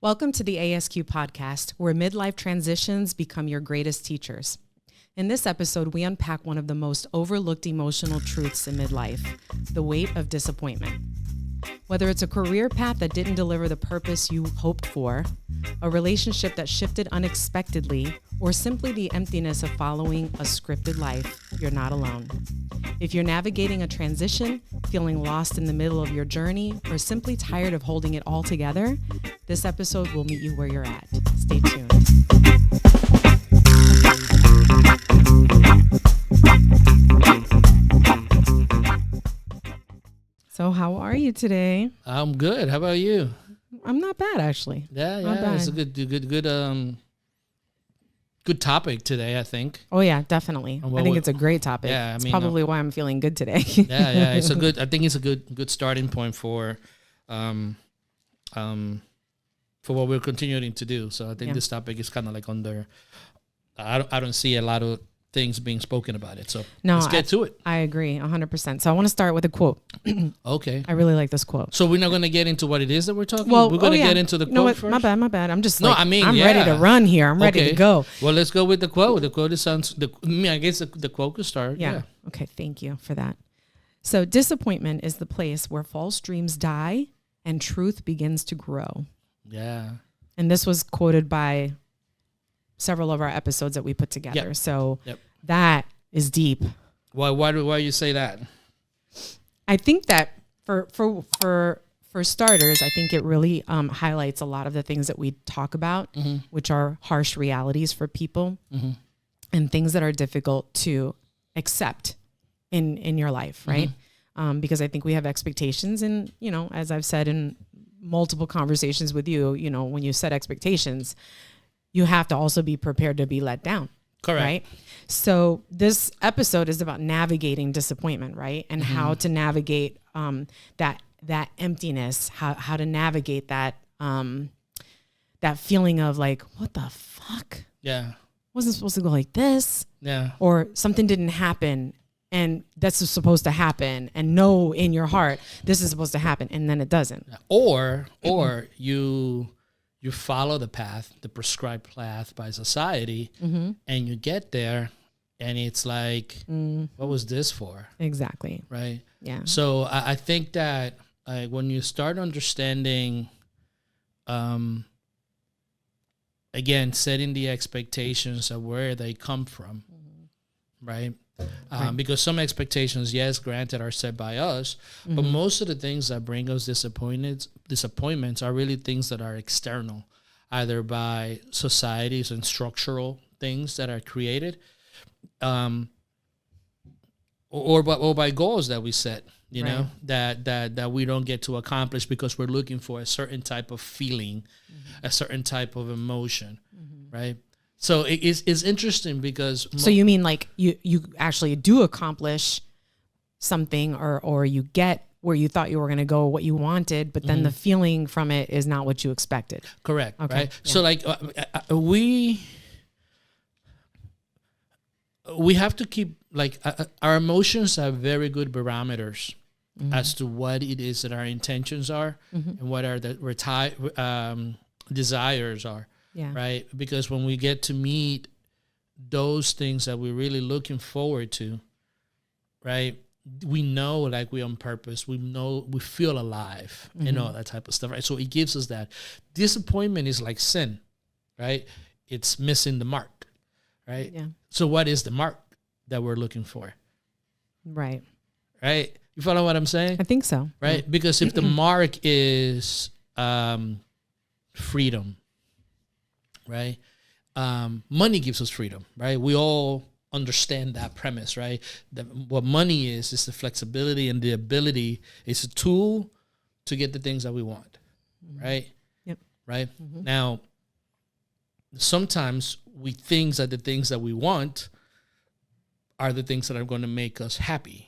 Welcome to the ASQ podcast, where midlife transitions become your greatest teachers. In this episode, we unpack one of the most overlooked emotional truths in midlife, the weight of disappointment. Whether it's a career path that didn't deliver the purpose you hoped for, a relationship that shifted unexpectedly, or simply the emptiness of following a scripted life, you're not alone. If you're navigating a transition, feeling lost in the middle of your journey, or simply tired of holding it all together, this episode will meet you where you're at. Stay tuned. So how are you today? I'm good. How about you? I'm not bad, actually. Yeah. It's a good topic today, I think. Oh yeah, definitely. I think it's a great topic. Yeah, it's probably why I'm feeling good today. Yeah. It's a good. I think it's a good starting point for what we're continuing to do. So I think this topic is kind of like under. I don't see a lot of things being spoken about it. So let's get to it. I agree 100%. So I want to start with a quote. Okay. I really like this quote. So we're not going to get into what it is that we're talking about? We're going to get into the quote first? My bad. I'm just I'm yeah. ready to run here. I'm ready to go. Well, let's go with the quote. The quote I guess the quote could start. Yeah. Okay. Thank you for that. So disappointment is the place where false dreams die and truth begins to grow. Yeah. And this was quoted by several of our episodes that we put together. Yep. So that is deep. Why do you say that? I think that for starters, I think it really highlights a lot of the things that we talk about, which are harsh realities for people and things that are difficult to accept in your life, right? Because I think we have expectations, and as I've said in multiple conversations with you, when you set expectations, you have to also be prepared to be let down. Correct. Right? So this episode is about navigating disappointment, right? And how to navigate that emptiness, how to navigate that that feeling of like, what the fuck? Yeah. Wasn't supposed to go like this. Yeah. Or something didn't happen and that's supposed to happen, and know in your heart this is supposed to happen, and then it doesn't. Or you follow the prescribed path by society, and you get there, and it's like, what was this for? Exactly. Right? Yeah. So I think that when you start understanding, again, setting the expectations of where they come from, right? Because some expectations, yes, granted, are set by us, but most of the things that bring us disappointments are really things that are external, either by societies and structural things that are created, or by goals that we set, know, that we don't get to accomplish because we're looking for a certain type of feeling, a certain type of emotion, right? So it's interesting because... So you mean like you actually do accomplish something or you get where you thought you were going to go, what you wanted, but then the feeling from it is not what you expected. Correct. Okay. Right? Yeah. So like we have to keep like our emotions are very good barometers as to what it is that our intentions are and what our desires are. Yeah. Right. Because when we get to meet those things that we're really looking forward to, right, we know like we're on purpose. We know we feel alive and all that type of stuff. Right. So it gives us that. Disappointment is like sin, right? It's missing the mark. Right. Yeah. So what is the mark that we're looking for? Right. Right. You follow what I'm saying? I think so. Right. Yeah. Because if the mark is freedom, right? Money gives us freedom, right? We all understand that premise, right? That what money is the flexibility and the ability. It's a tool to get the things that we want, right? Yep. Right? Now, sometimes we think that the things that we want are the things that are going to make us happy.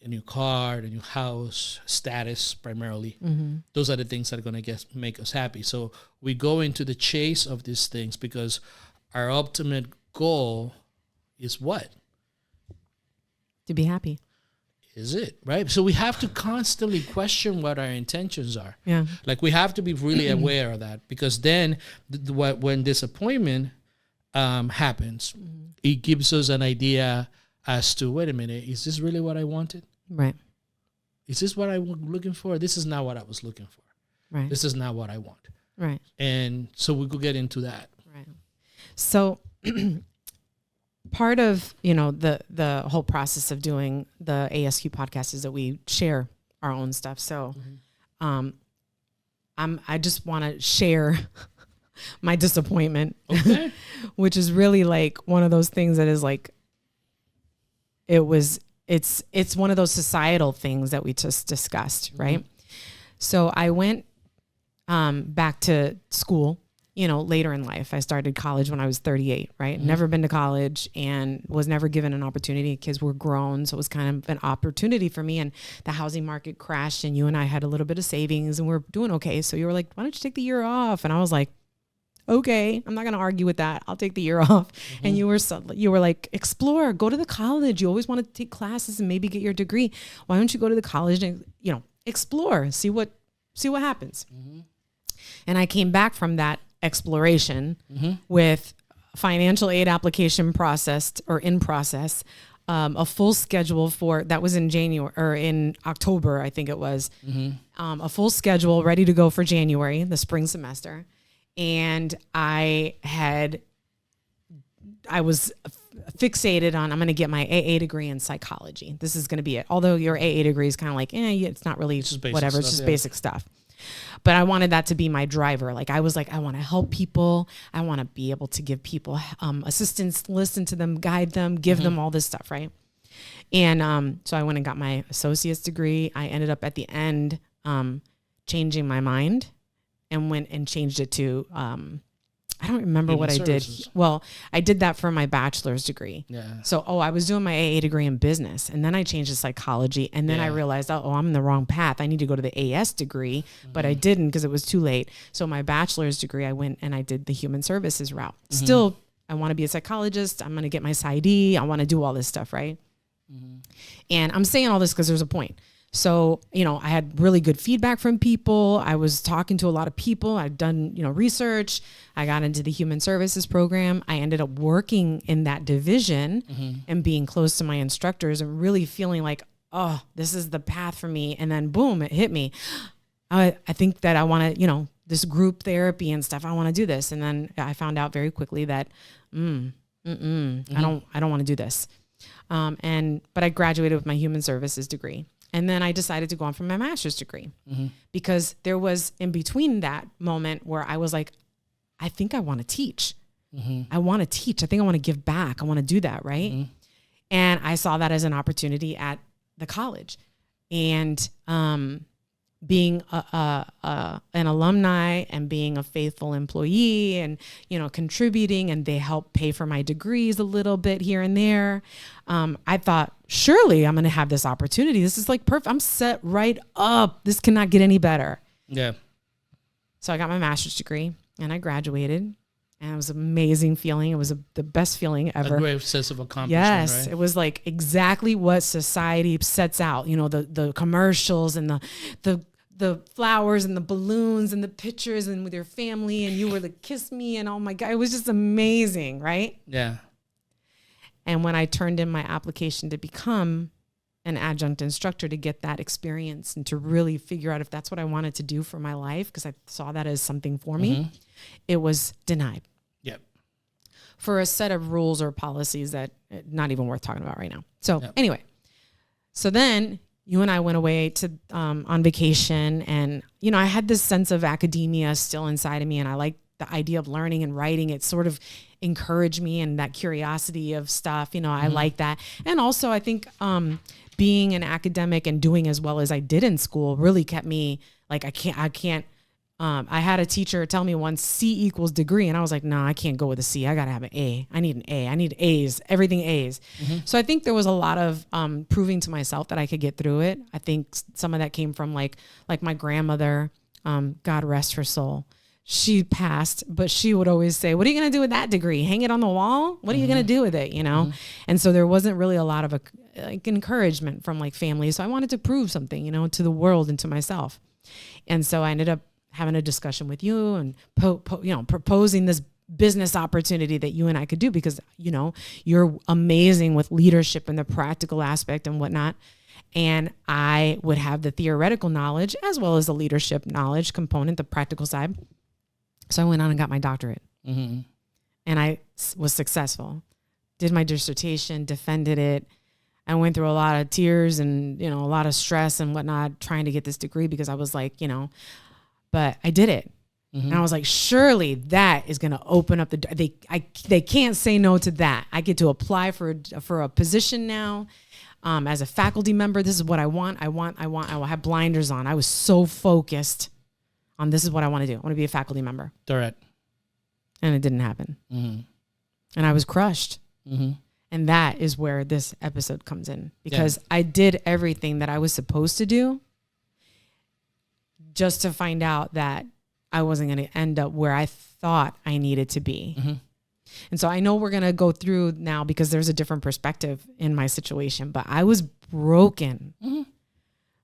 A new car, a new house, status primarily. Those are the things that are going to make us happy. So we go into the chase of these things because our ultimate goal is what? To be happy. is it, right? So we have to constantly question what our intentions are. Yeah. Like we have to be really aware of that, because then when disappointment happens, it gives us an idea as to, wait a minute, is this really what I wanted? Right. Is this what I'm looking for? This is not what I was looking for. Right. This is not what I want. Right. And so we could get into that. Right. So part of, the whole process of doing the ASQ podcast is that we share our own stuff. So I just want to share my disappointment, okay. which is really like one of those things that is like, it's one of those societal things that we just discussed, right? So I went back to school, later in life. I started college when I was 38, right? Never been to college and was never given an opportunity. Kids were grown, so it was kind of an opportunity for me. And the housing market crashed, and you and I had a little bit of savings, and we're doing okay. So you were like, why don't you take the year off? And I was like, okay, I'm not going to argue with that. I'll take the year off. And you were like, explore, go to the college. You always want to take classes and maybe get your degree. Why don't you go to the college and, explore, see what happens. And I came back from that exploration with financial aid application processed or in process, a full schedule that was in January or in October, I think it was, a full schedule ready to go for January, the spring semester. And I was fixated on, I'm going to get my AA degree in psychology. This is going to be it. Although your AA degree is kind of like, it's not really whatever. It's just basic stuff. But I wanted that to be my driver. Like, I was like, I want to help people. I want to be able to give people assistance, listen to them, guide them, give them all this stuff, right? And so I went and got my associate's degree. I ended up at the end changing my mind and went and changed it to, I don't remember what I did. Well, I did that for my bachelor's degree. Yeah. So, I was doing my AA degree in business, and then I changed to psychology, and then I realized, I'm in the wrong path. I need to go to the AS degree, but I didn't because it was too late. So my bachelor's degree, I went and I did the human services route. Still, I want to be a psychologist. I'm going to get my PsyD. I want to do all this stuff, right? And I'm saying all this because there's a point. So, I had really good feedback from people. I was talking to a lot of people. I'd done, research. I got into the human services program. I ended up working in that division and being close to my instructors and really feeling like, oh, this is the path for me. And then boom, it hit me. I think that I want to, this group therapy and stuff. I want to do this. And then I found out very quickly that, I don't want to do this. But I graduated with my human services degree. And then I decided to go on for my master's degree because there was in between that moment where I was like, I think I want to teach. I want to teach. I think I want to give back. I want to do that. Right. And I saw that as an opportunity at the college, and, being an alumni and being a faithful employee and, contributing, and they help pay for my degrees a little bit here and there. I thought, surely I'm going to have this opportunity. This is like perfect. I'm set right up. This cannot get any better. Yeah. So I got my master's degree and I graduated, and it was an amazing feeling. It was the best feeling ever. A great sense of accomplishment. Yes. Right? It was like exactly what society sets out, the commercials and the flowers and the balloons and the pictures and with your family, and you were like, kiss me, and oh my God, it was just amazing, right? Yeah. And when I turned in my application to become an adjunct instructor, to get that experience and to really figure out if that's what I wanted to do for my life, because I saw that as something for me, it was denied. Yep. For a set of rules or policies that not even worth talking about right now. So anyway, so then you and I went away to on vacation, and I had this sense of academia still inside of me, and I liked the idea of learning and writing. It sort of encouraged me, and that curiosity of stuff, I like that. And also I think being an academic and doing as well as I did in school really kept me like, I can't. I had a teacher tell me once C equals degree, and I was like, no, I can't go with a C. I got to have an A. I need an A. I need A's, everything A's. So I think there was a lot of proving to myself that I could get through it. I think some of that came from like my grandmother, God rest her soul. she passed, but she would always say, what are you going to do with that degree? Hang it on the wall? What are you going to do with it? You know? And so there wasn't really a lot of encouragement from like family. So I wanted to prove something, you know, to the world and to myself. And so I ended up having a discussion with you and, proposing this business opportunity that you and I could do because, you know, you're amazing with leadership and the practical aspect and whatnot. And I would have the theoretical knowledge as well as the leadership knowledge component, the practical side. So I went on and got my doctorate. And I was successful. Did my dissertation, defended it. I went through a lot of tears and, you know, a lot of stress and whatnot trying to get this degree because I was like, you know, but I did it. And I was like, surely that is going to open up the they can't say no to that. I get to apply for a position now as a faculty member. This is what I want. I will have blinders on. I was so focused on this is what I want to do. I want to be a faculty member. Correct. And it didn't happen. And I was crushed. And that is where this episode comes in because I did everything that I was supposed to do just to find out that I wasn't going to end up where I thought I needed to be. And so I know we're going to go through now because there's a different perspective in my situation, but I was broken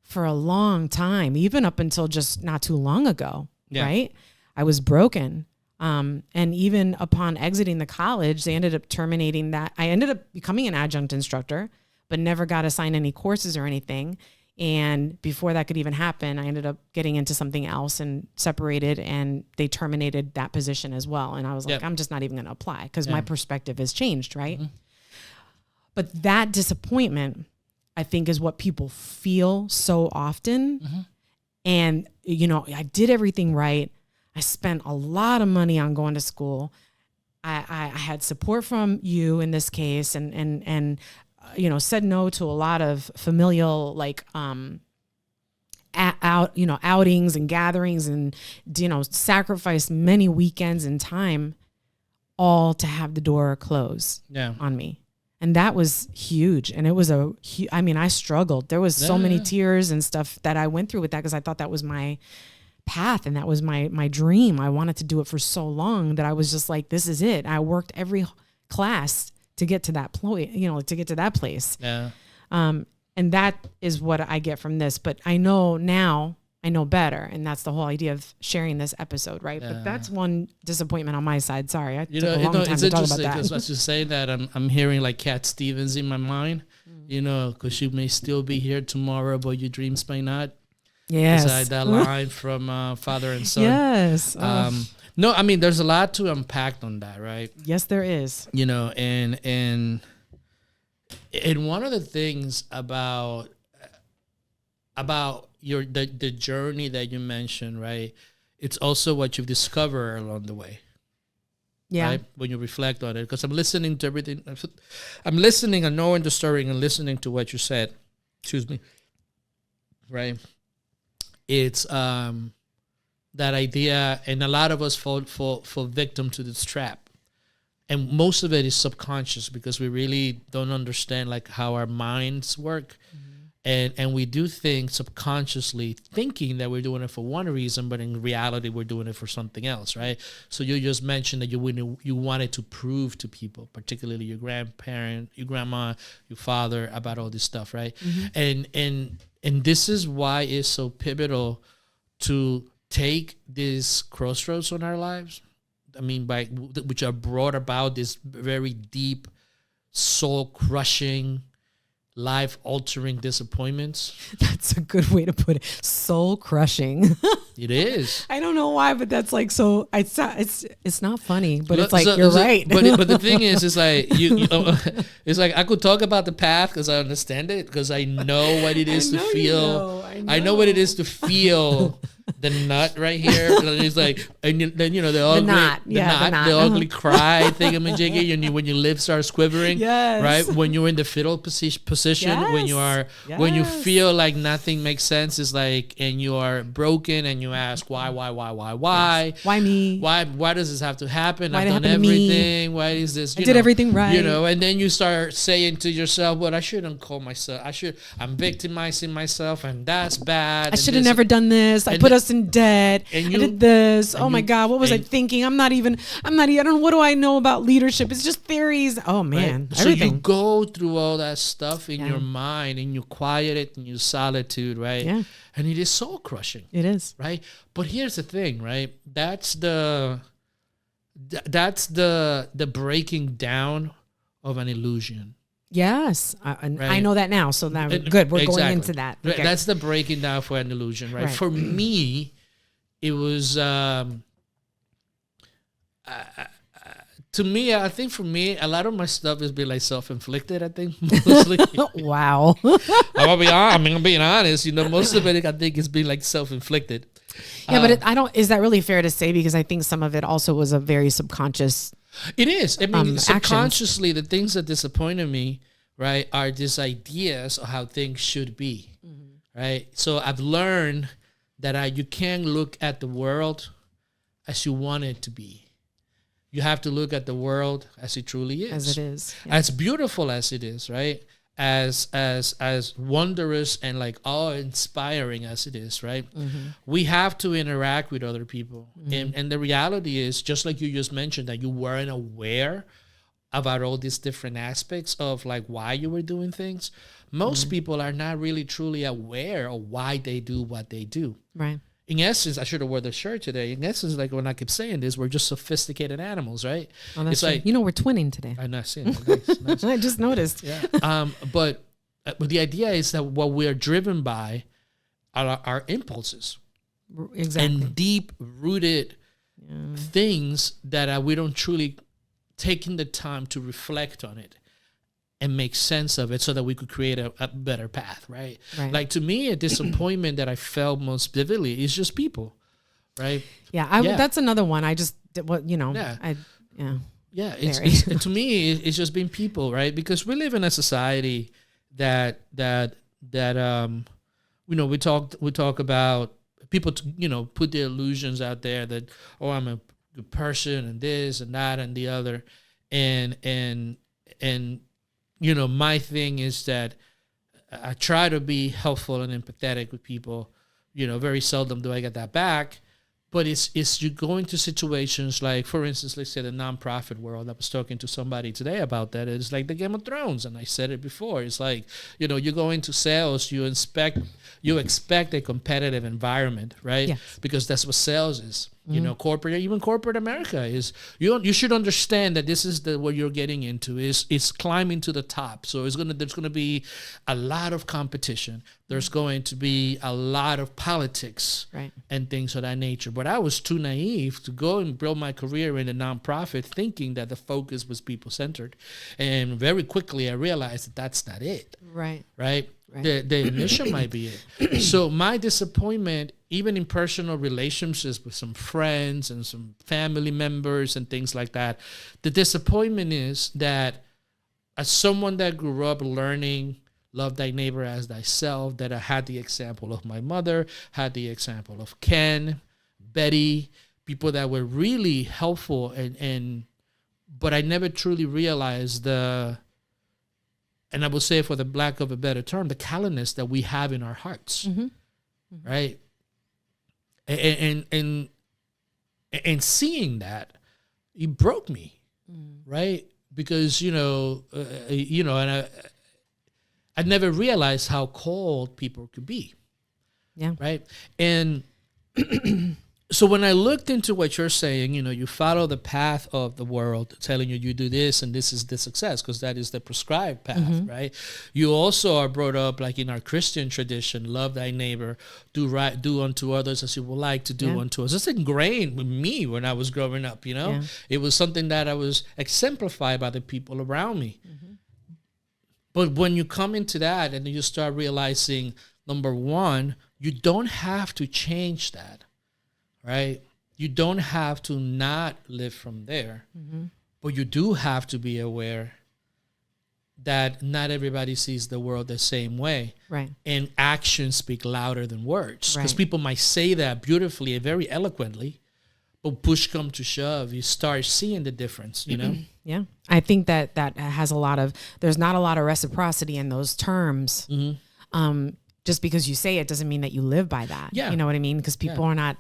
for a long time, even up until just not too long ago, right? I was broken. And even upon exiting the college, they ended up terminating that. I ended up becoming an adjunct instructor, but never got assigned any courses or anything. And before that could even happen, I ended up getting into something else and separated, and they terminated that position as well. And I was like, I'm just not even going to apply because my perspective has changed, right? But that disappointment, I think, is what people feel so often. And, you know, I did everything right. I spent a lot of money on going to school. I had support from you in this case, and you know, said no to a lot of familial outings and gatherings, and, you know, sacrificed many weekends and time, all to have the door close on me. And that was huge. And it was I struggled. There was so many tears and stuff that I went through with that because I thought that was my path and that was my dream. I wanted to do it for so long that I was just like, this is it. I worked every class to get to that point, you know, to get to that place. And that is what I get from this. But I know now, I know better. And that's the whole idea of sharing this episode, right? But that's one disappointment on my side. Sorry, I took a long time to talk about that. Because as you say that, I'm hearing like Cat Stevens in my mind, you know, because you may still be here tomorrow, but your dreams may not. Yes. Beside that line from Father and Son. Yes. No, I mean, there's a lot to unpack on that, right? Yes, there is. You know, and one of the things about the journey that you mentioned, right? It's also what you've discovered along the way. Yeah. Right? When you reflect on it, because I'm listening to everything. I'm listening and knowing the story and listening to what you said. Excuse me. Right. It's that idea, and a lot of us fall victim to this trap, and most of it is subconscious because we really don't understand like how our minds work, and we do things subconsciously, thinking that we're doing it for one reason, but in reality we're doing it for something else, right? So you just mentioned that you wanted to prove to people, particularly your grandparent, your grandma, your father, about all this stuff, right? And this is why it's so pivotal to take these crossroads on our lives. I mean, which are brought about this very deep, soul-crushing, life-altering disappointments. That's a good way to put it. Soul-crushing. It is. I don't know why, but that's like so. It's not funny, but it's like you're right. But the thing is, it's like it's like I could talk about the path because I understand it, because I know what it is to feel. I know what it is to feel. The nut right here, it's like, and then the ugly cry thingamajiggy, and when your lips start quivering, right? When you're in the fetal position, when you feel like nothing makes sense, is like, and you are broken, and you ask why me? Why does this have to happen? I've done everything. Why is this? I did everything right, and then you start saying to yourself, "Well, I shouldn't call myself. I'm victimizing myself, and that's bad. I should have never done this. I put us in debt. I did this. Oh my God, what was I thinking? I'm not even, I don't know, what do I know about leadership? It's just theories. Oh man, right. everything. So you go through all that stuff in your mind, and you quiet it in your solitude, right? Yeah. And it is soul crushing. It is. Right. But here's the thing, right? That's the breaking down of an illusion. Yes, I know that now. So now good. We're going into that. Okay. That's the breaking down for an illusion, right? For me, it was to me. I think for me, a lot of my stuff has been like self-inflicted. I think mostly. Wow. I'm being honest. You know, most of it I think has been like self-inflicted. Yeah, but is that really fair to say? Because I think some of it also was a very subconscious. It is. I mean, subconsciously, the things that disappointed me, right, are these ideas of how things should be, right? So I've learned that you can't look at the world as you want it to be. You have to look at the world as it truly is. As it is. Yeah. As beautiful as it is, right? As wondrous and like awe-inspiring as it is, right? We have to interact with other people. And the reality is, just like you just mentioned, that you weren't aware about all these different aspects of like why you were doing things. Most people are not really truly aware of why they do what they do. Right. In essence, I should have worn the shirt today. In essence, like when I keep saying this, we're just sophisticated animals, right? Oh, that's like, we're twinning today. I'm not seeing it. Nice. I just noticed. Yeah. But the idea is that what we are driven by are our impulses. Exactly. And deep-rooted things that we don't truly taking the time to reflect on it and make sense of it so that we could create a better path, right? Like to me, a disappointment that I felt most vividly is just people, right? Yeah, that's another one. I just, Yeah, it's to me, it's just being people, right? Because we live in a society that we talk about people, put their illusions out there that, I'm a good person and this and that and the other, and my thing is that I try to be helpful and empathetic with people. Very seldom do I get that back. But it's you go into situations like, for instance, let's say the nonprofit world. I was talking to somebody today about that. It's like the Game of Thrones, and I said it before. It's like, you go into sales, you expect a competitive environment, right? Yes. Because that's what sales is. Corporate America is. You should understand that this is what you're getting into is climbing to the top. So there's gonna be a lot of competition. There's going to be a lot of politics, right, and things of that nature. But I was too naive to go and build my career in a nonprofit thinking that the focus was people-centered. And very quickly I realized that that's not it. Right. The mission might be it. So my disappointment, even in personal relationships with some friends and some family members and things like that, the disappointment is that as someone that grew up learning love thy neighbor as thyself, that I had the example of my mother, had the example of Ken, Betty, people that were really helpful, but I never truly realized and I will say, for the lack of a better term, the callousness that we have in our hearts, right? And seeing that, it broke me, right? Because and I never realized how cold people could be. Yeah. Right. And so when I looked into what you're saying, you follow the path of the world telling you do this and this is the success because that is the prescribed path, right? You also are brought up like in our Christian tradition, love thy neighbor, do right, do unto others as you would like to do unto us. It's ingrained with me when I was growing up, It was something that I was exemplified by the people around me. But when you come into that and you start realizing, number one, you don't have to change that. Right? You don't have to not live from there, but you do have to be aware that not everybody sees the world the same way. Right. And actions speak louder than words. Because people might say that beautifully and very eloquently, but push come to shove, you start seeing the difference, Yeah. I think that has there's not a lot of reciprocity in those terms. just because you say it doesn't mean that you live by that. Yeah. You know what I mean? Because people are not,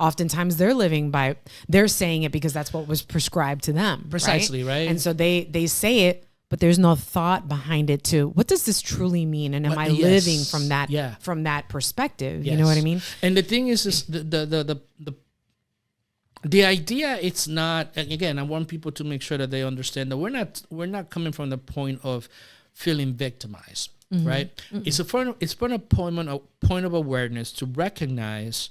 oftentimes they're saying it because that's what was prescribed to them. Precisely, right? And so they say it, but there's no thought behind it to what does this truly mean? And am I living from that perspective? Yes. You know what I mean? And the thing is the idea, it's not, and again, I want people to make sure that they understand that we're not coming from the point of feeling victimized, right? It's from a point of awareness to recognize,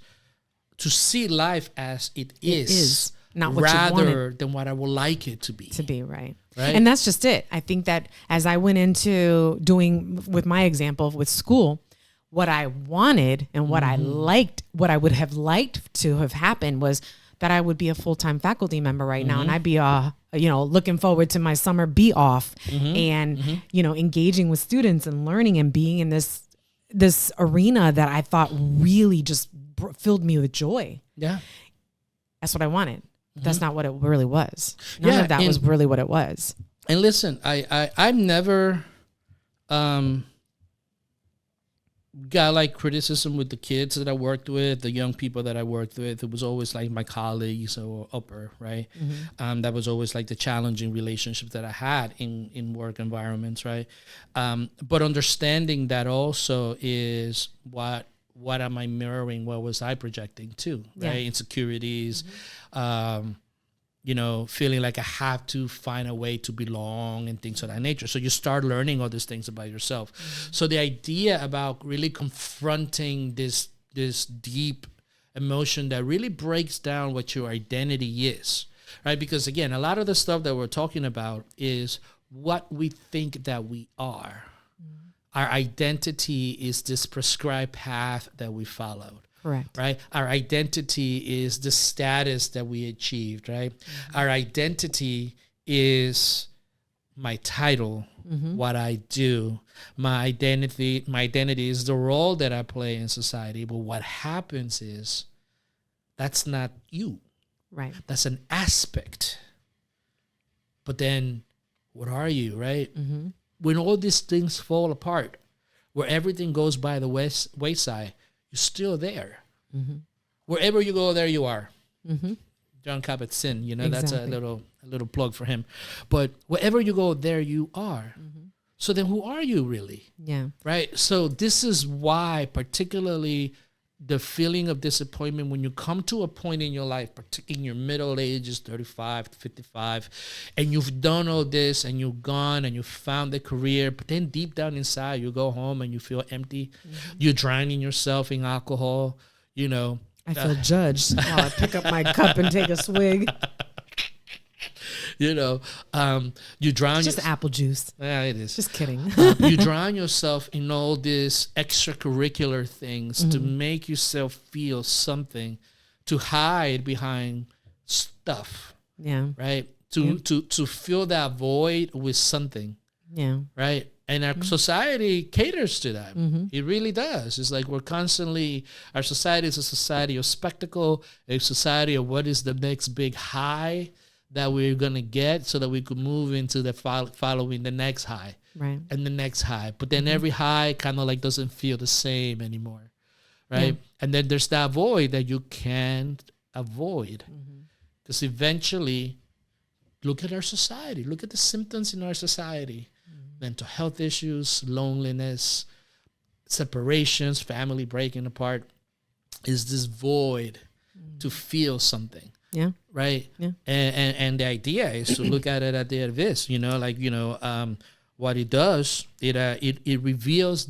to see life as it is not what rather than what I would like it to be. Right. And that's just it. I think that as I went into doing, with my example with school, what I wanted and what I liked, what I would have liked to have happened was that I would be a full-time faculty member right now. And I'd be, looking forward to my summer be off and, engaging with students and learning and being in this arena that I thought really just filled me with joy. Yeah. That's what I wanted. That's not what it really was. None of that was really what it was. And listen, I've never got like criticism with the kids that I worked with, the young people that I worked with. It was always like my colleagues or upper, right? That was always like the challenging relationships that I had in work environments, right? But understanding that also is what am I mirroring? What was I projecting too, right? Insecurities, feeling like I have to find a way to belong and things of that nature. So you start learning all these things about yourself. So the idea about really confronting this deep emotion that really breaks down what your identity is, right? Because again, a lot of the stuff that we're talking about is what we think that we are. Our identity is this prescribed path that we followed. Correct. Right? Our identity is the status that we achieved, right? Our identity is my title, what I do. My identity is the role that I play in society. But what happens is that's not you. Right. That's an aspect. But then what are you, right? When all these things fall apart, where everything goes by the wayside, you're still there. Wherever you go, there you are. John Kabat-Zinn, that's a little plug for him. But wherever you go, there you are. So then who are you really? Yeah. Right? So this is why particularly the feeling of disappointment when you come to a point in your life, particularly in your middle ages, 35 to 55, and you've done all this and you've gone and you found the career, but then deep down inside you go home and you feel empty. You're drowning yourself in alcohol, I feel judged while I pick up my cup and take a swig. You drown. It's just apple juice. Yeah, it is. Just kidding. You drown yourself in all these extracurricular things to make yourself feel something, to hide behind stuff. Yeah. Right. To fill that void with something. Yeah. Right. And our society caters to that. It really does. It's like our society is a society of spectacle, a society of what is the next big high that we're going to get so that we could move into the following the next high. Right. And the next high. But then every high kind of like doesn't feel the same anymore. Right. Yeah. And then there's that void that you can't avoid. Because eventually, look at our society. Look at the symptoms in our society. Mental health issues, loneliness, separations, family breaking apart. Is this void to feel something? Yeah. Right. Yeah. And the idea is to look at it at the end of this, what it does, it reveals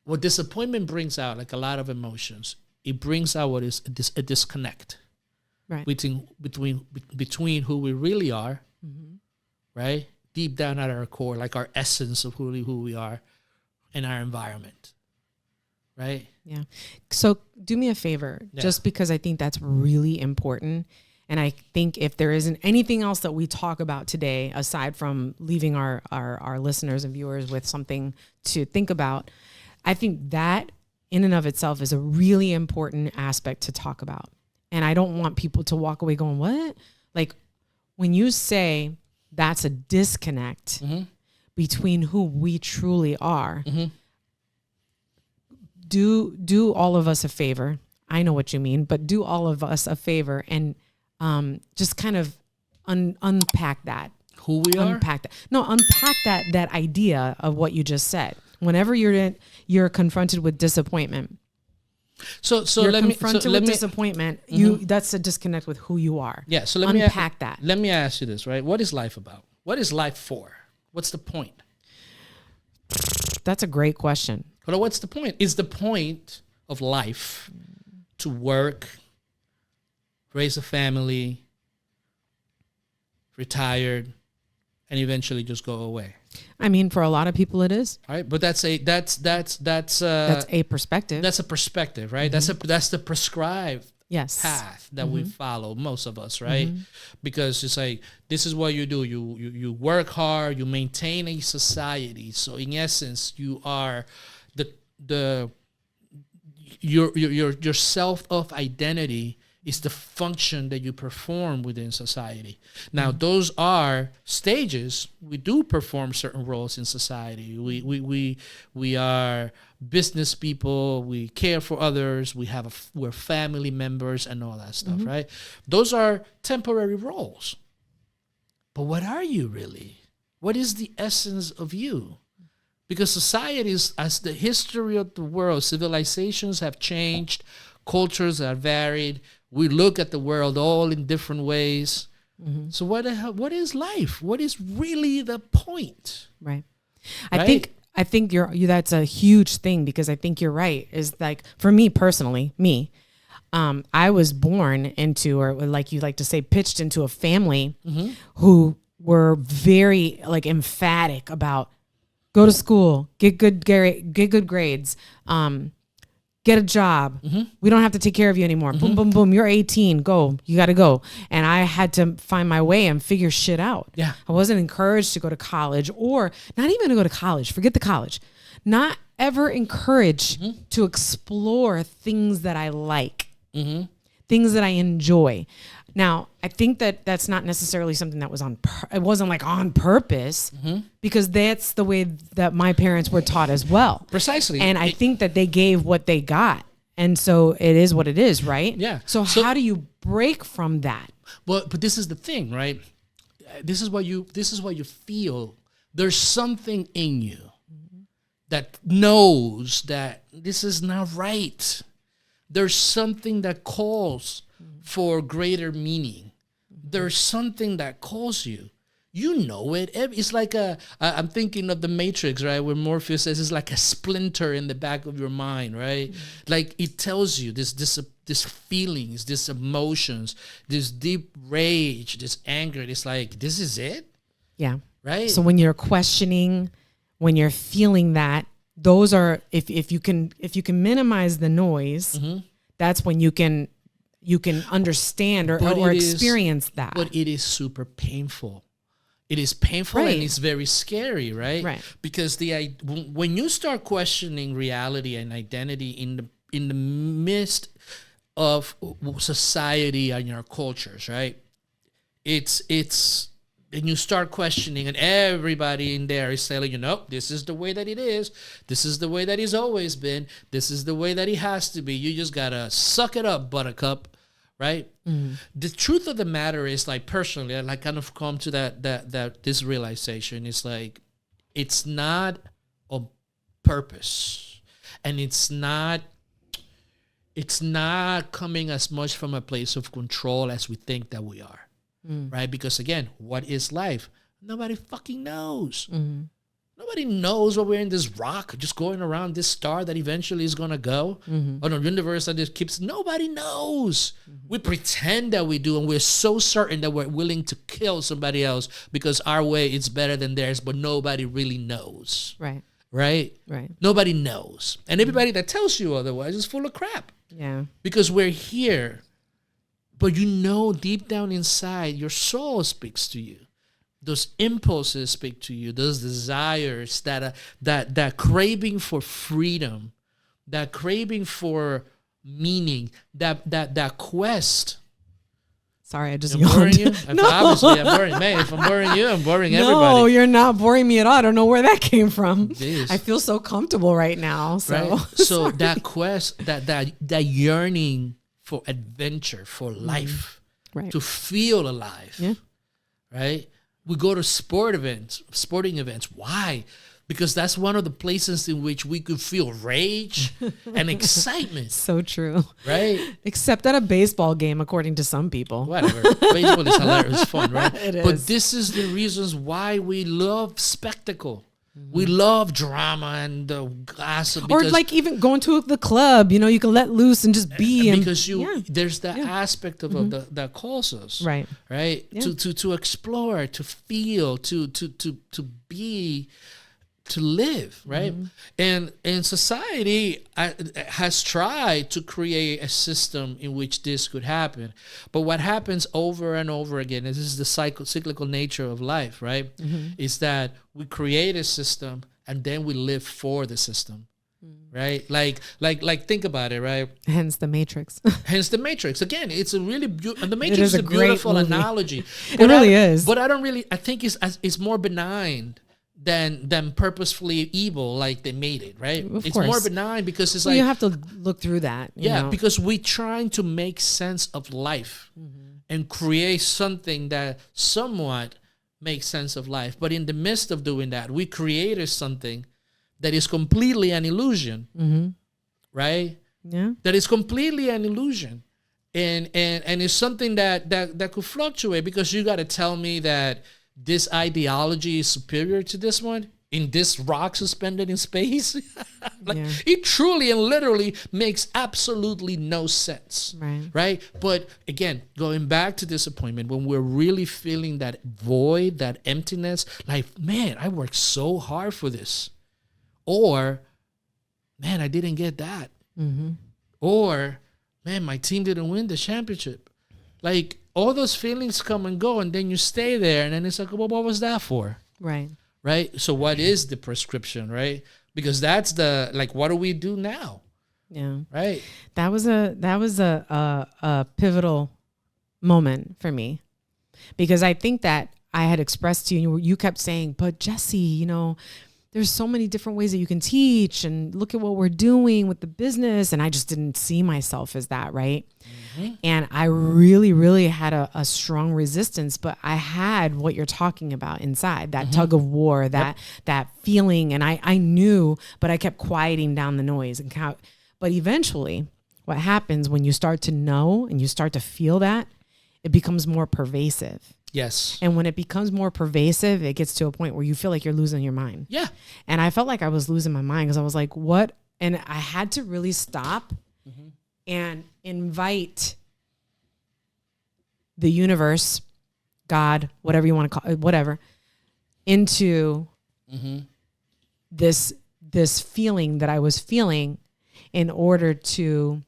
what disappointment brings out, like a lot of emotions. It brings out what is a disconnect, right, between who we really are, right, deep down at our core, like our essence of who we are, and our environment. Right. Yeah. So do me a favor, just because I think that's really important. And I think if there isn't anything else that we talk about today, aside from leaving our listeners and viewers with something to think about, I think that in and of itself is a really important aspect to talk about. And I don't want people to walk away going, what? Like when you say that's a disconnect between who we truly are, do all of us a favor. I know what you mean, but do all of us a favor and just kind of unpack that. Who we are? Unpack that. No, unpack that idea of what you just said. Whenever you're confronted with disappointment. So you're let me confronted with disappointment. That's a disconnect with who you are. Yeah. So let unpack that. Let me ask you this, right? What is life about? What is life for? What's the point? That's a great question. Well, what's the point? Is the point of life to work, raise a family, retired, and eventually just go away? I mean, for a lot of people, it is. All right, but that's a perspective. That's a perspective, right? That's the prescribed path that we follow, most of us, right? Because it's like, this is what you do. You work hard. You maintain a society. So in essence, you are your self of identity is the function that you perform within society. Now, those are stages. We do perform certain roles in society. We are business people. We care for others. We're family members and all that stuff, right? Those are temporary roles. But what are you really? What is the essence of you? Because societies, as the history of the world, civilizations have changed, cultures are varied. We look at the world all in different ways. So what is life? What is really the point? Right. I think that's a huge thing, because I think you're right. Is like, for me personally, I was born into, or like you like to say, pitched into a family who were very like emphatic about go to school, get good grades, get a job. We don't have to take care of you anymore. Boom, boom, boom. You're 18. Go. You got to go. And I had to find my way and figure shit out. Yeah. I wasn't encouraged to go to college, or not even to go to college. Forget the college. Not ever encouraged to explore things that I like, things that I enjoy. Now, I think that that's not necessarily something that was it wasn't like on purpose, because that's the way that my parents were taught as well. Precisely. And I think that they gave what they got. And so it is what it is, right? Yeah. So how do you break from that? Well, but this is the thing, right? This is what you feel. There's something in you that knows that this is not right. There's something that calls for greater meaning. There's something that calls you. You know it. It's like I'm thinking of the Matrix, right? Where Morpheus says it's like a splinter in the back of your mind, right? Like it tells you this feelings, these emotions, this deep rage, this anger. It's like, this is it? Yeah. Right? So when you're questioning, when you're feeling that, those are, if you can minimize the noise, that's when you can understand or experience that. But it is super painful. It is painful, and it's very scary, right? Right. Because when you start questioning reality and identity in the midst of society and your cultures, right? It's and you start questioning, and everybody in there is telling you, no, this is the way that it is. This is the way that it's always been. This is the way that it has to be. You just gotta suck it up, buttercup, right? The truth of the matter is, like, personally, I like kind of come to that this realization is like, it's not on purpose, and it's not coming as much from a place of control as we think that we are. Right? Because again, what is life? Nobody fucking knows. Nobody knows why we're in this rock, just going around this star that eventually is going to go. Or the universe that just keeps, nobody knows. We pretend that we do, and we're so certain that we're willing to kill somebody else because our way is better than theirs, but nobody really knows. Right. Right? Right. Nobody knows. And everybody that tells you otherwise is full of crap. Yeah. Because we're here. But you know, deep down inside, your soul speaks to you. Those impulses speak to you. Those desires, that craving for freedom, that craving for meaning, that quest Sorry, I just I'm boring you? No. Obviously, I'm boring. Man, if I'm boring you, I'm boring everybody. No, you're not boring me at all. I don't know where that came from. Jeez. I feel so comfortable right now. So, right? So that quest, that yearning for adventure, for life, right. to feel alive, right? We go to sporting events. Why? Because that's one of the places in which we could feel rage and excitement. So true. Right? Except at a baseball game, according to some people. Whatever. Baseball is hilarious. It's fun, right? It is. But this is the reasons why we love spectacle. We love drama and the gossip. Or like even going to the club, you can let loose and just be. Because there's that aspect of that calls us. Right. Right? Yeah. To explore, to feel, to be, to live, right? And society has tried to create a system in which this could happen. But what happens over and over again, and this is the cyclical nature of life, right? Is that we create a system and then we live for the system. Right? Like think about it, right? Hence the Matrix. Hence the Matrix. Again, it's a really the Matrix is a beautiful analogy. It really is. But I think it's more benign than purposefully evil, like they made it, right? It's more benign because it's you have to look through that. You know? Because we're trying to make sense of life and create something that somewhat makes sense of life. But in the midst of doing that, we created something that is completely an illusion, right? Yeah, that is completely an illusion, and it's something that could fluctuate because you got to tell me that this ideology is superior to this one in this rock suspended in space. It truly and literally makes absolutely no sense. Right? But again, going back to disappointment, when we're really feeling that void, that emptiness, like, man, I worked so hard for this. Or, man, I didn't get that. Or, man, my team didn't win the championship. Like, all those feelings come and go, and then you stay there, and then it's like, well, what was that for? Right. So what is the prescription, right? Because that's what do we do now? Yeah. Right. That was a pivotal moment for me, because I think that I had expressed to you kept saying, but Jessie, there's so many different ways that you can teach, and look at what we're doing with the business. And I just didn't see myself as that. Right. And I really, really had a strong resistance, but I had what you're talking about inside, that tug of war, that feeling. And I knew, but I kept quieting down the noise. But eventually what happens when you start to know and you start to feel that, it becomes more pervasive. Yes. And when it becomes more pervasive, it gets to a point where you feel like you're losing your mind. Yeah. And I felt like I was losing my mind because I was like, what? And I had to really stop and invite the universe, God, whatever you want to call it, whatever, into this feeling that I was feeling in order to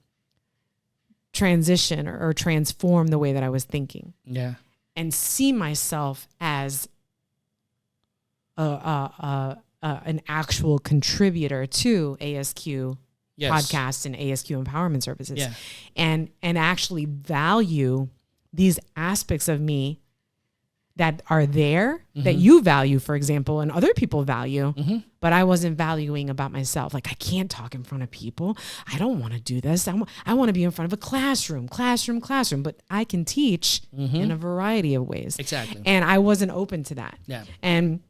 transition or transform the way that I was thinking. Yeah. And see myself as an actual contributor to ASQ podcast and ASQ empowerment services. Yeah. And actually value these aspects of me that are there, that you value, for example, and other people value, but I wasn't valuing about myself. Like, I can't talk in front of people. I don't want to do this. I want to be in front of a classroom, but I can teach in a variety of ways. Exactly. And I wasn't open to that. Yeah. And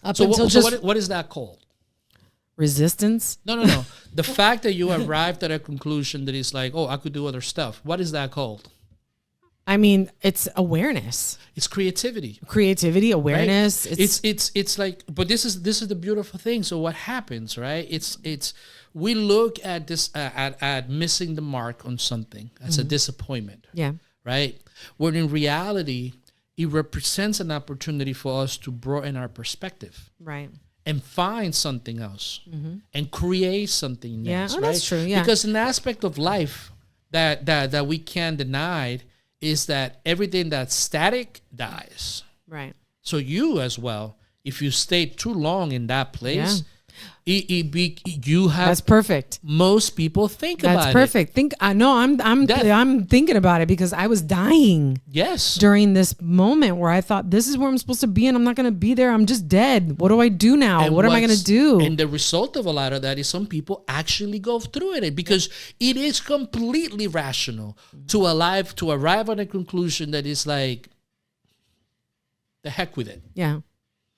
what is that called? Resistance? No. The fact that you arrived at a conclusion that is like, oh, I could do other stuff. What is that called? I mean, it's awareness. It's creativity. Awareness. Right? It's like, but this is the beautiful thing. So what happens, right? It's we look at this at missing the mark on something as a disappointment. Yeah. Right. When in reality, it represents an opportunity for us to broaden our perspective. Right. And find something else and create something next. Yeah, that's true. Yeah. Because an aspect of life that we can't deny is that everything that's static dies. Right. So you as well, if you stay too long in that place, You have. That's perfect. Most people think about it. That's perfect. I'm thinking about it because I was dying. Yes. During this moment where I thought, this is where I'm supposed to be and I'm not going to be there. I'm just dead. What do I do now? And what am I going to do? And the result of a lot of that is some people actually go through it because it is completely rational to arrive at a conclusion that is like, the heck with it. Yeah.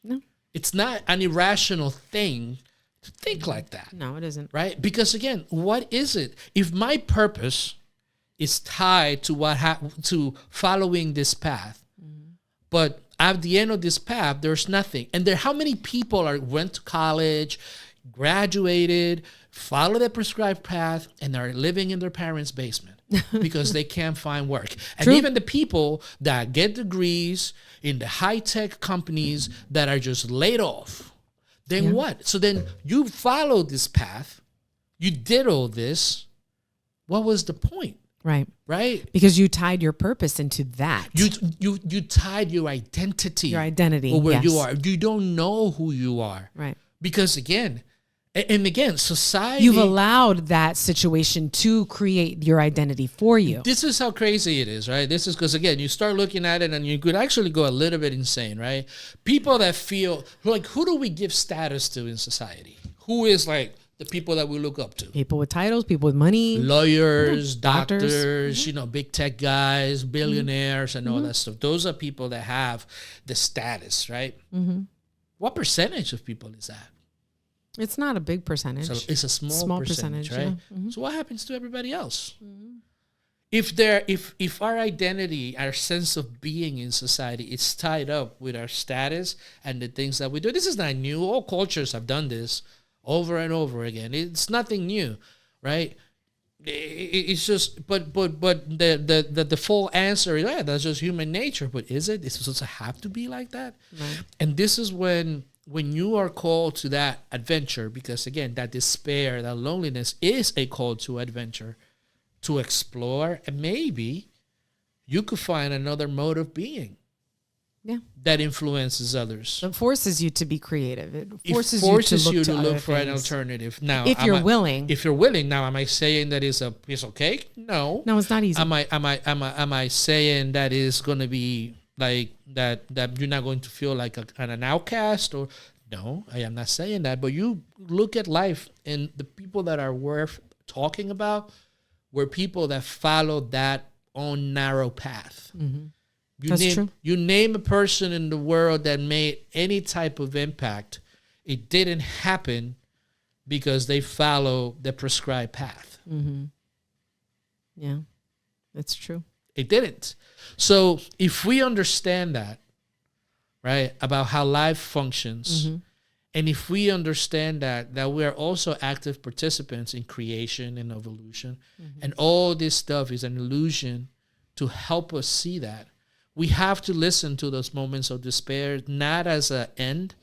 No. It's not an irrational thing to think like that. No, it isn't. Right? Because again, what is it? If my purpose is tied to to following this path, but at the end of this path, there's nothing. And how many people went to college, graduated, follow the prescribed path, and are living in their parents' basement because they can't find work. And True. even the people that get degrees in the high-tech companies that are just laid off, then what? So then you followed this path, you did all this. What was the point? Right. Right? Because you tied your purpose into that. You tied your identity. Your identity. Or where yes. you are. You don't know who you are. Right. Because again, society. You've allowed that situation to create your identity for you. This is how crazy it is, right? This is because, again, you start looking at it and you could actually go a little bit insane, right? People that feel like, who do we give status to in society? Who is like the people that we look up to? People with titles, people with money. Lawyers, doctors, big tech guys, billionaires, and all that stuff. Those are people that have the status, right? Mm-hmm. What percentage of people is that? It's not a big percentage. So it's a small percentage, right? Yeah. Mm-hmm. So what happens to everybody else? Mm-hmm. If our identity, our sense of being in society is tied up with our status and the things that we do, this is not new. All cultures have done this over and over again. It's nothing new, right? It's just, but the full answer is, that's just human nature. But is it? It's supposed to have to be like that? Right. And this is when you are called to that adventure, because again, that despair, that loneliness is a call to adventure, to explore, and maybe you could find another mode of being. Yeah. That influences others. It forces you to be creative. It forces you to look for things. an alternative. Now, if you're willing. If you're willing, now, am I saying that is a piece of cake? No. No, it's not easy. Am I saying that is going to be like that you're not going to feel like an outcast? Or no, I am not saying that. But you look at life, and the people that are worth talking about were people that followed that own narrow path. Mm-hmm. That's true. You name a person in the world that made any type of impact, it didn't happen because they follow the prescribed path. Mm-hmm. Yeah, that's true. It didn't. So if we understand that, right, about how life functions, and if we understand that we are also active participants in creation and evolution, and all this stuff is an illusion to help us see that, we have to listen to those moments of despair, not as an end,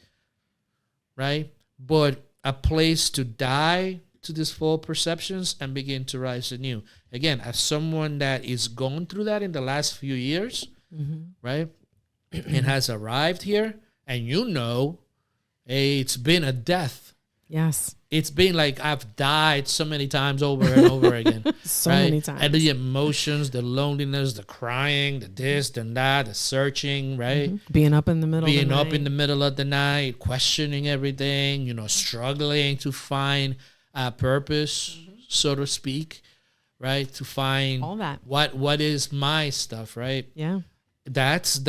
right? But a place to die to these full perceptions and begin to rise anew. Again, as someone that is going through that in the last few years, right? And has arrived here, and hey, it's been a death. Yes. It's been like I've died so many times over and over again. So many times. And the emotions, the loneliness, the crying, the this, the that, the searching, right? Being up in the middle of the night, questioning everything, struggling to find a purpose, so to speak, right? To find all that. What is my stuff, right? Yeah. That's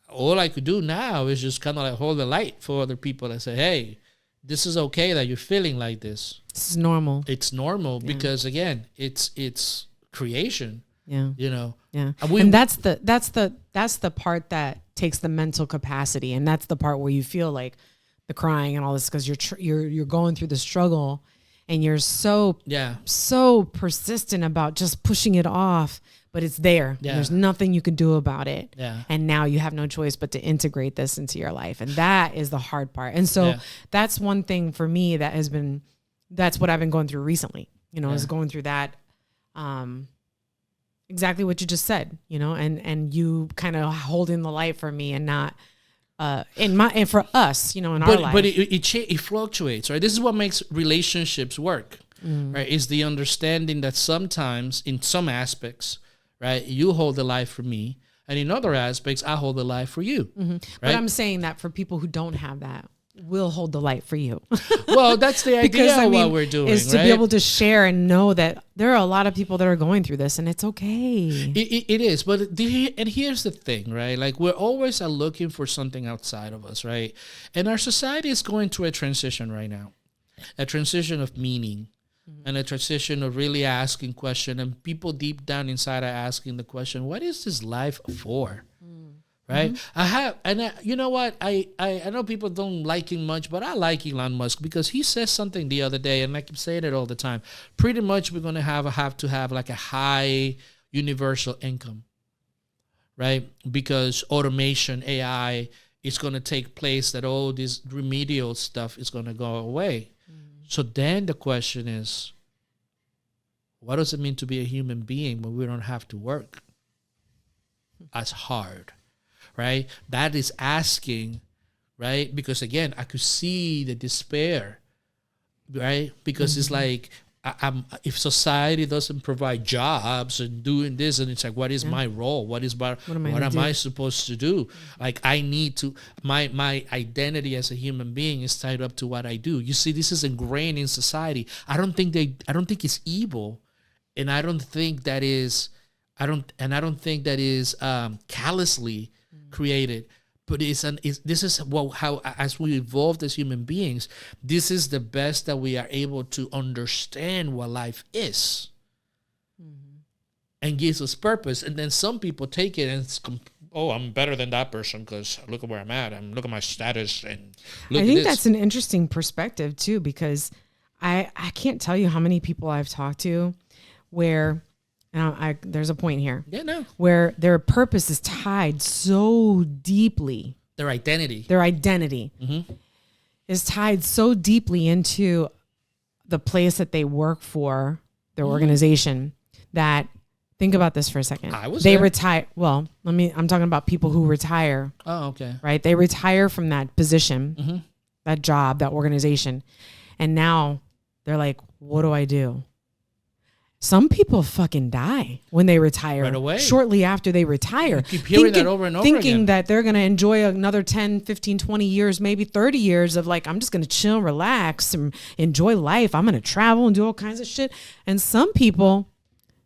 all I could do now is just kind of like hold the light for other people and say, hey, this is okay that you're feeling like this. This is normal. It's normal because again, it's creation. Yeah. Yeah. And that's the part that takes the mental capacity, and that's the part where you feel like the crying and all this because you're going through the struggle, and you're so persistent about just pushing it off, but it's there. Yeah. There's nothing you can do about it. Yeah. And now you have no choice but to integrate this into your life. And that is the hard part. And so that's one thing for me that's what I've been going through recently, is going through that, exactly what you just said, and you kind of holding the light for me and not and for us, in our life. But it fluctuates, right? This is what makes relationships work, right? Is the understanding that sometimes in some aspects, right, you hold the life for me, and in other aspects, I hold the life for you. Right? But I'm saying that for people who don't have that, we'll hold the light for you. Well, that's the idea of what we're doing, is to be able to share and know that there are a lot of people that are going through this, and it's okay. It is, but and here's the thing, right? Like, we're always looking for something outside of us, right? And our society is going through a transition right now, a transition of meaning, and a transition of really asking question, and people deep down inside are asking the question, what is this life for? Right? You know what? I know people don't like him much, but I like Elon Musk because he says something the other day, and I keep saying it all the time. Pretty much we're going to have to have like a high universal income, right? Because automation, AI is going to take place, that all this remedial stuff is going to go away. So then the question is, what does it mean to be a human being when we don't have to work as hard? Right? That is asking, right? Because again, I could see the despair, right? Because it's like, if society doesn't provide jobs and doing this, and it's like, what is my role? What am I supposed to do? Like, I need to, my identity as a human being is tied up to what I do. You see, this is ingrained in society. I don't think it's evil, and I don't think that is callously created, but this is how as we evolved as human beings, this is the best that we are able to understand what life is, and gives us purpose. And then some people take it and I'm better than that person because look at where I'm at, and look at my status, and I think that's an interesting perspective too, because I can't tell you how many people I've talked to where there's a point here. Yeah, no. Where their purpose is tied so deeply. Their identity is tied so deeply into the place that they work for, their organization, that, think about this for a second. They retire. Well, I'm talking about people who retire. Oh, okay. Right? They retire from that position, that job, that organization. And now they're like, what do I do? Some people fucking die when they retire. Right away. Shortly after they retire. You keep hearing that over and over thinking again. that they're going to enjoy another 10, 15, 20 years, maybe 30 years of like, I'm just going to chill, relax, and enjoy life. I'm going to travel and do all kinds of shit. And some people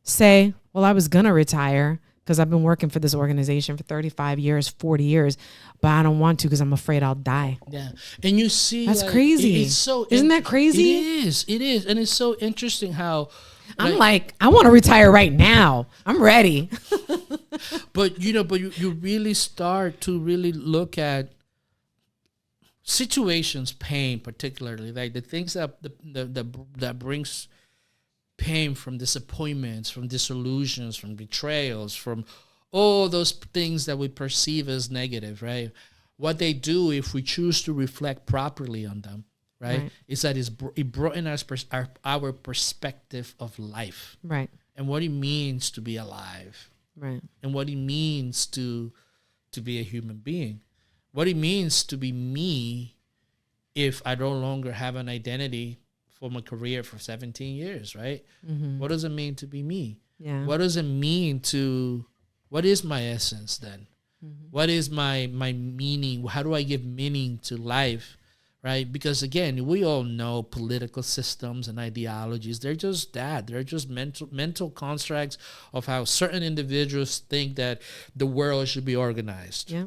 say, well, I was going to retire because I've been working for this organization for 35 years, 40 years, but I don't want to because I'm afraid I'll die. Yeah. And you see, that's crazy. Isn't that crazy? It is. And it's so interesting how, I'm like, I want to retire right now. I'm ready. But you really start to really look at situations, pain particularly, like the things that brings pain, from disappointments, from disillusions, from betrayals, from all those things that we perceive as negative, right? What they do, if we choose to reflect properly on them, right, is that it brought in our perspective of life, right, and what it means to be alive, right, and what it means to be a human being, what it means to be me if I no longer have an identity for my career for 17 years, right? What does it mean to be me? Yeah. What does it mean what is my essence then? What is my meaning? How do I give meaning to life? Right? Because again, we all know political systems and ideologies. They're just that. They're just mental constructs of how certain individuals think that the world should be organized. Yeah.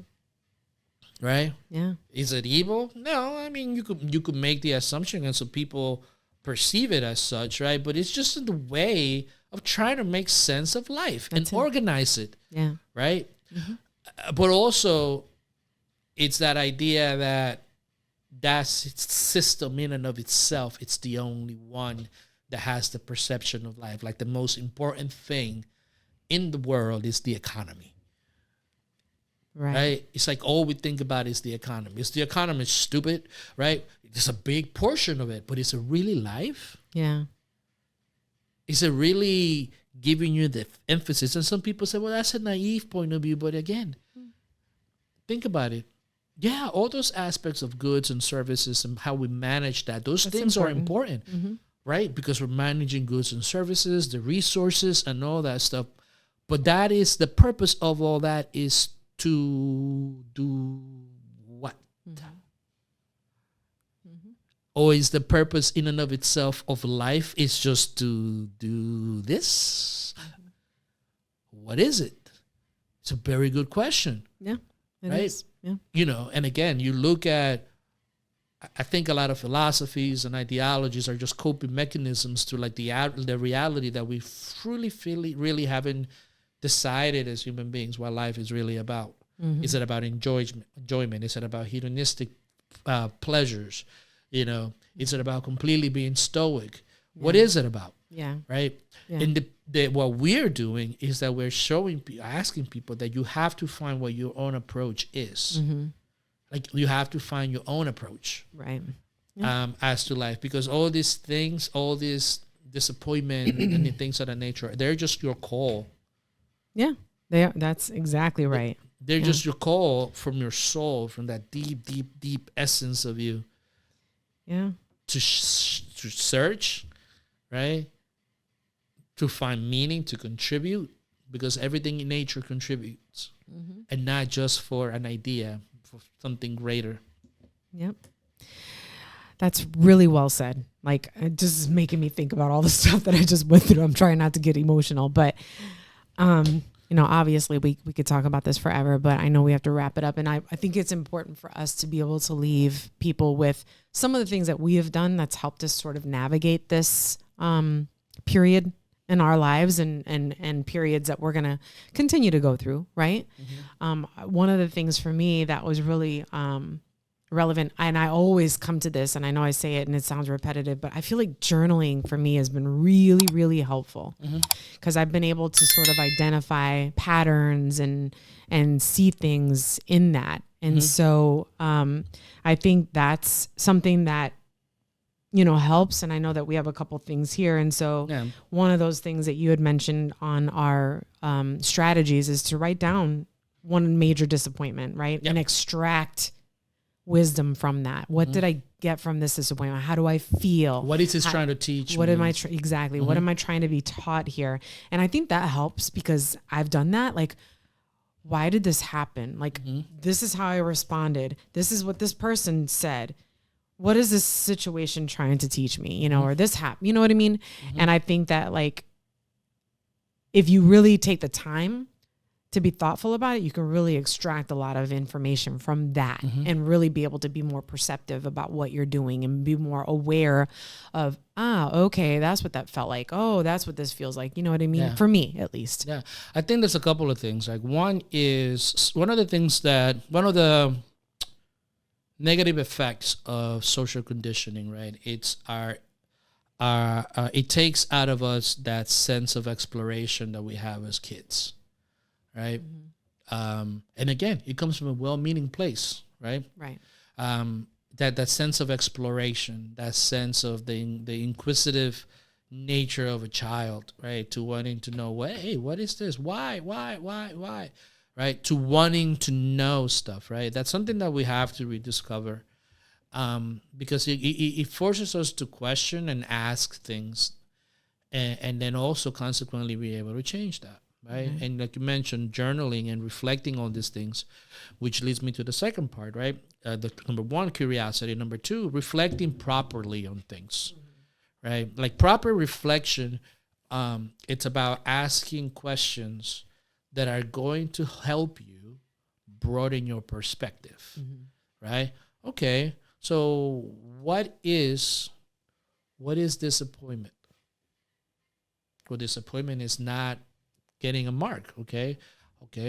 Right? Yeah. Is it evil? No. I mean, you could make the assumption, and so people perceive it as such, right? But it's just in the way of trying to make sense of life and organize it. Yeah. Right? But also, it's that idea that system in and of itself, it's the only one that has the perception of life. Like, the most important thing in the world is the economy. Right? It's like all we think about is the economy. Is the economy stupid? Right? There's a big portion of it, but is it really life? Yeah. Is it really giving you the emphasis? And some people say, well, that's a naive point of view. But again, think about it. Yeah, all those aspects of goods and services and how we manage that, those things are important, right? Because we're managing goods and services, the resources and all that stuff. But that is the purpose of all that, is to do what? Or is the purpose in and of itself of life is just to do this? What is it? It's a very good question. Yeah, it right? is. Yeah. You know, and again, you look at, I think a lot of philosophies and ideologies are just coping mechanisms to like the reality that we really haven't decided as human beings what life is really about. Is it about enjoyment? Is it about hedonistic pleasures? You know, is it about completely being stoic? Yeah. What is it about? Yeah. Right. Yeah. And what we're doing is that we're asking people that you have to find what your own approach is. Like you have to find your own approach. Right. Yeah. As to life, because all these things, all this disappointment and the things of that nature, they're just your call. Yeah. That's exactly right. They're just your call from your soul, from that deep essence of you. Yeah. To search, right? To find meaning, to contribute, because everything in nature contributes, and not just for an idea, for something greater. Yep. That's really well said. Like, it just is making me think about all the stuff that I just went through. I'm trying not to get emotional, but, you know, obviously we could talk about this forever, but I know we have to wrap it up. And I think it's important for us to be able to leave people with some of the things that we have done that's helped us sort of navigate this period in our lives and periods that we're going to continue to go through, right? One of the things for me that was really relevant, and I always come to this, and I know I say it and it sounds repetitive, but I feel like journaling for me has been really, really helpful, because I've been able to sort of identify patterns and see things in that. And so I think that's something that, you know, helps. And I know that we have a couple things here. And so one of those things that you had mentioned on our strategies is to write down one major disappointment, right? And extract wisdom from that. What did I get from this disappointment? How do I feel? What is this trying to teach what me? am I exactly? What am I trying to be taught here? And I think that helps, because I've done that. Like, why did this happen? Like, this is how I responded. This is what this person said. What is this situation trying to teach me? You know, or this happened, you know what I mean? And I think that, like, if you really take the time to be thoughtful about it, you can really extract a lot of information from that and really be able to be more perceptive about what you're doing and be more aware of, okay, that's what that felt like. Oh, that's what this feels like. You know what I mean? Yeah. For me, at least. Yeah. I think there's a couple of things. Like, one of the negative effects of social conditioning, right? It's it takes out of us that sense of exploration that we have as kids. Right. And again, it comes from a well-meaning place, right? Right. That sense of exploration, that sense of the inquisitive nature of a child, right? To wanting to know, hey, what is this? Why? Right? To wanting to know stuff, right? That's something that we have to rediscover, because it forces us to question and ask things, and then also consequently be able to change that. Right. And like you mentioned, journaling and reflecting on these things, which leads me to the second part, right? The number one, curiosity. Number two, reflecting properly on things, right? Like proper reflection, it's about asking questions that are going to help you broaden your perspective, right? Okay, so what is disappointment? Well, disappointment is not getting a mark, okay,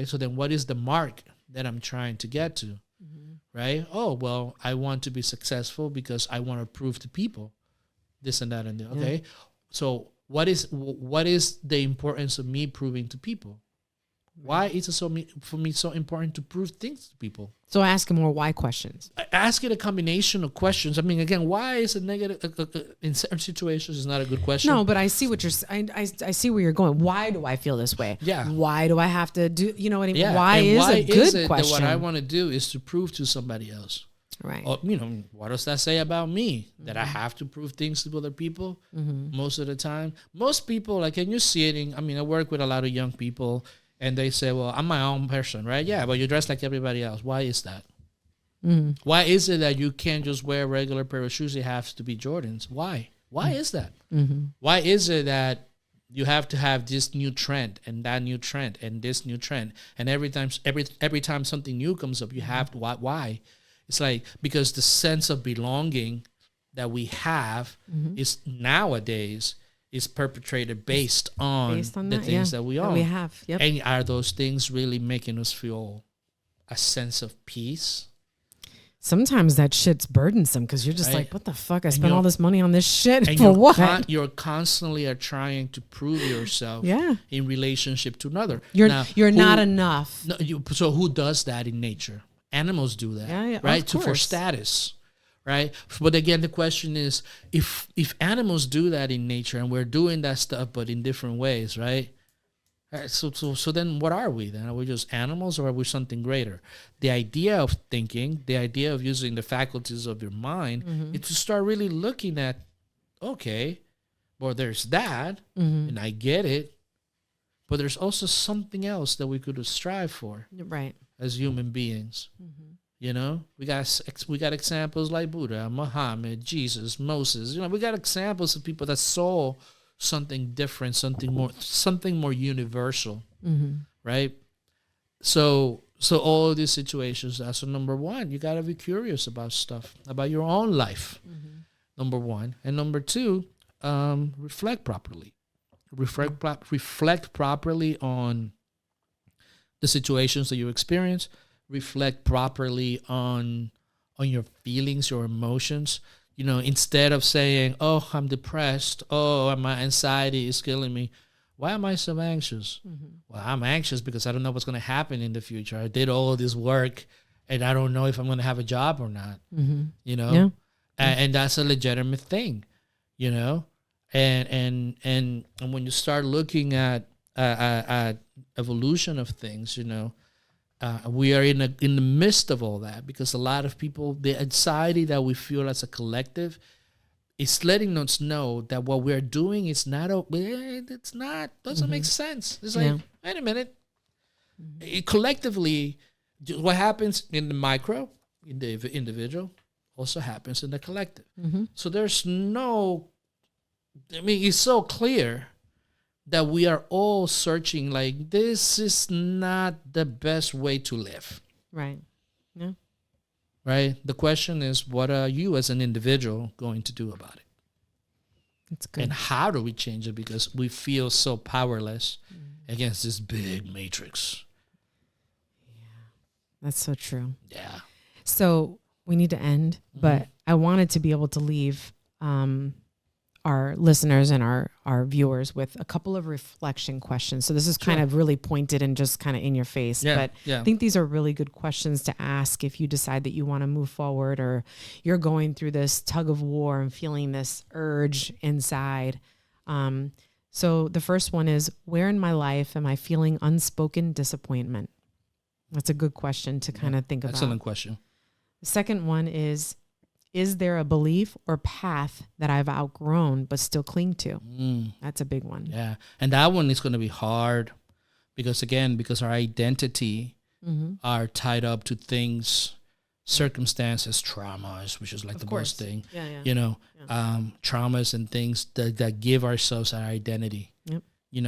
so then what is the mark that I'm trying to get to, right? Oh, well, I want to be successful because I want to prove to people this and that and that. Okay, so what is the importance of me proving to people? Why is it for me so important to prove things to people? So ask more why questions. Ask it a combination of questions. I mean, again, why is it negative in certain situations is not a good question. No, but I see what I see where you're going. Why do I feel this way? Yeah. Why do I have to do? You know what I mean? Yeah. Why is a good question? That what I want to do is to prove to somebody else. Right. Or, what does that say about me? That I have to prove things to other people most of the time. Most people, like, and you see it I work with a lot of young people, and they say, well, I'm my own person, right? Yeah, but you dress like everybody else. Why is that? Why is it that you can't just wear a regular pair of shoes? It has to be Jordans. Why? Why is that? Why is it that you have to have this new trend and that new trend and this new trend? And every time something new comes up, you have to, why? It's like, because the sense of belonging that we have is nowadays is perpetrated based on the things that we own. That we have. Yep. And are those things really making us feel a sense of peace? Sometimes that shit's burdensome because you're just like, what the fuck? I spent all this money on this shit and for what? You're constantly trying to prove yourself in relationship to another. You're not enough. No, so who does that in nature? Animals do that, right? For status, right? But again, the question is, if animals do that in nature and we're doing that stuff, but in different ways, right? So then what are we then? Are we just animals or are we something greater? The idea of thinking, the idea of using the faculties of your mind is to start really looking at, okay, well, there's that, and I get it, but there's also something else that we could strive for. Right. As human beings, we got examples like Buddha, Muhammad, Jesus, Moses. We got examples of people that saw something different, something more universal, right? So all of these situations. So number one, you gotta be curious about stuff, about your own life. Number one, and number two, reflect properly. Reflect properly on the situations that you experience. Reflect properly on your feelings, your emotions. Instead of saying, oh, I'm depressed, oh, my anxiety is killing me. Why am I so anxious? Well, I'm anxious because I don't know what's going to happen in the future. I did all this work and I don't know if I'm going to have a job or not. And that's a legitimate thing, and when you start looking at evolution of things, we are in the midst of all that, because a lot of people, the anxiety that we feel as a collective is letting us know that what we're doing is not, doesn't make sense. It's like, wait a minute. Collectively, what happens in the micro, in the individual, also happens in the collective. So there's it's so clear that we are all searching, like, this is not the best way to live. Right. Yeah. Right? The question is, what are you as an individual going to do about it? That's good. And how do we change it? Because we feel so powerless against this big matrix. Yeah. That's so true. Yeah. So we need to end, but I wanted to be able to leave our listeners and our viewers with a couple of reflection questions. So this is kind of really pointed and just kind of in your face, but I think these are really good questions to ask if you decide that you want to move forward, or you're going through this tug of war and feeling this urge inside. So the first one is, where in my life am I feeling unspoken disappointment? That's a good question to kind of think about. Excellent question. The second one is there a belief or path that I've outgrown but still cling to? That's a big one. Yeah. And that one is going to be hard because our identity are tied up to things, circumstances, traumas, which is like the worst thing. Traumas and things that give ourselves our identity. Yep.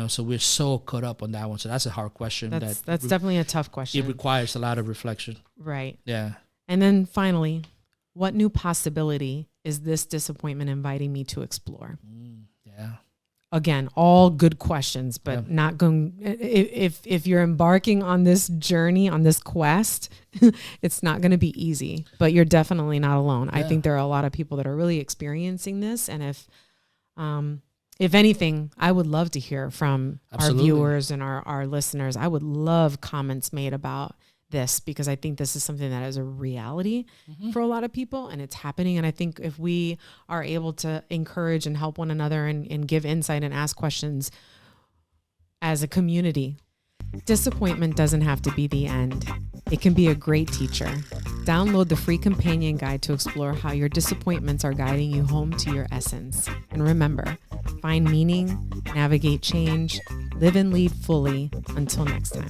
So we're so caught up on that one. So that's a hard question. That's definitely a tough question. It requires a lot of reflection. Right. Yeah. And then finally, what new possibility is this disappointment inviting me to explore? Yeah. Again, all good questions, but not going. If you're embarking on this journey, on this quest, it's not going to be easy. But you're definitely not alone. I think there are a lot of people that are really experiencing this, and if anything, I would love to hear from Absolutely. our viewers and our listeners. I would love comments made about this, because I think this is something that is a reality for a lot of people, and it's happening. And I think if we are able to encourage and help one another and give insight and ask questions as a community, disappointment doesn't have to be the end. It can be a great teacher. Download the free companion guide to explore how your disappointments are guiding you home to your essence. And remember, find meaning, navigate change, live and lead fully. Until next time.